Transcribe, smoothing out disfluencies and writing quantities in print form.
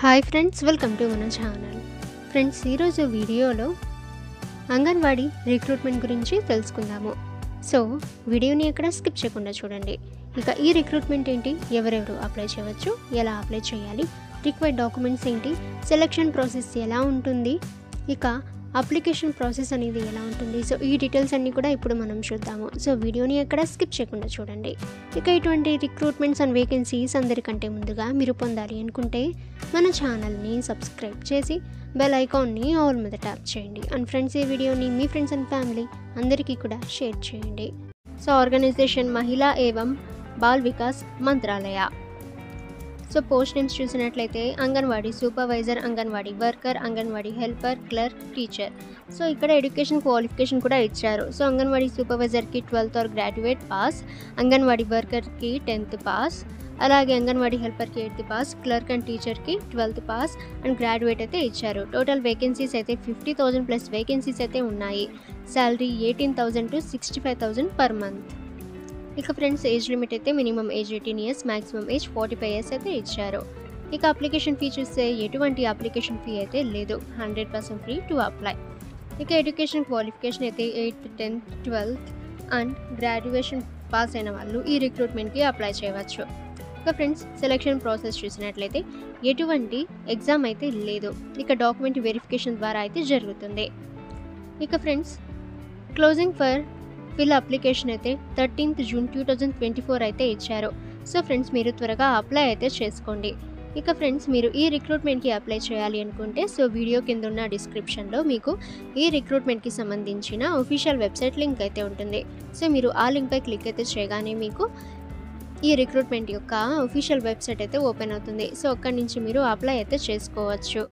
Hi friends, welcome to మన channel. Friends, ఈరోజు వీడియోలో అంగన్వాడీ రిక్రూట్మెంట్ గురించి తెలుసుకుందాము. సో వీడియోని ఎక్కడ స్కిప్ చేయకుండా చూడండి. ఇక ఈ రిక్రూట్మెంట్ ఏంటి, ఎవరెవరు అప్లై చేయవచ్చు, ఎలా అప్లై చేయాలి, రిక్వైర్డ్ డాక్యుమెంట్స్ ఏంటి, సెలెక్షన్ ప్రాసెస్ ఎలా ఉంటుంది, ఇక అప్లికేషన్ ప్రాసెస్ అనేది ఎలా ఉంటుంది. సో ఈ డీటెయిల్స్ అన్నీ కూడా ఇప్పుడు మనం చూద్దాము. సో వీడియోని ఎక్కడ స్కిప్ చేయకుండా చూడండి. ఇక ఇటువంటి రిక్రూట్మెంట్స్ అండ్ వేకెన్సీస్ అందరికంటే ముందుగా మీరు పొందాలి అనుకుంటే మన ఛానల్ని సబ్స్క్రైబ్ చేసి బెల్ ఐకాన్ని ఆల్ మీద ట్యాప్ చేయండి. అండ్ ఫ్రెండ్స్, ఈ వీడియోని మీ ఫ్రెండ్స్ అండ్ ఫ్యామిలీ అందరికీ కూడా షేర్ చేయండి. So organization Mahila Evam Bal Vikas Mantralaya. So post names చూసినట్లయితే anganwadi supervisor, anganwadi worker, anganwadi helper, clerk, teacher. So ఇక్కడ ఎడ్యుకేషన్ క్వాలిఫికేషన్ కూడా ఇచ్చారు. సో అంగన్వాడీ సూపర్వైజర్కి 12th or graduate pass, anganwadi వర్కర్కి 10th పాస్, అలాగే అంగన్వాడీ హెల్పర్కి 8th పాస్, క్లర్క్ అండ్ టీచర్కి 12th పాస్ అండ్ గ్రాడ్యుయేట్ అయితే ఇచ్చారు. టోటల్ వేకెన్సీస్ అయితే 50,000 ప్లస్ వేకెన్సీస్ అయితే ఉన్నాయి. Salary 18,000 to 65,000 per month. ఇక ఫ్రెండ్స్, ఏజ్ లిమిట్ అయితే minimum age 18 years, maximum age 45 years అయితే ఇచ్చారు. ఇక అప్లికేషన్ ఫీ చూస్తే ఎటువంటి అప్లికేషన్ ఫీ అయితే లేదు, 100% ఫ్రీ టు అప్లై. ఇక ఎడ్యుకేషన్ క్వాలిఫికేషన్ అయితే 8th, 10th, 12th and graduation pass అయిన వాళ్ళు ఈ రిక్రూట్మెంట్కి అప్లై చేయవచ్చు. ఇక ఫ్రెండ్స్, సెలెక్షన్ ప్రాసెస్ చూసినట్లయితే ఎటువంటి ఎగ్జామ్ అయితే లేదు, ఇక డాక్యుమెంట్ వెరిఫికేషన్ ద్వారా అయితే జరుగుతుంది. ఇక friends, closing for fill application అయితే 13th June 2024 అయితే ఇచ్చారు. సో ఫ్రెండ్స్, మీరు త్వరగా అప్లై అయితే చేసుకోండి. ఇక ఫ్రెండ్స్, మీరు ఈ రిక్రూట్మెంట్కి అప్లై చేయాలి అనుకుంటే సో వీడియో కింద ఉన్న డిస్క్రిప్షన్లో మీకు ఈ రిక్రూట్మెంట్కి సంబంధించిన ఒఫీషియల్ వెబ్సైట్ లింక్ అయితే ఉంటుంది. సో మీరు ఆ లింక్పై క్లిక్ అయితే చేయగానే మీకు ఈ రిక్రూట్మెంట్ యొక్క ఒఫీషియల్ వెబ్సైట్ అయితే ఓపెన్ అవుతుంది. సో అక్కడి నుంచి మీరు అప్లై అయితే చేసుకోవచ్చు.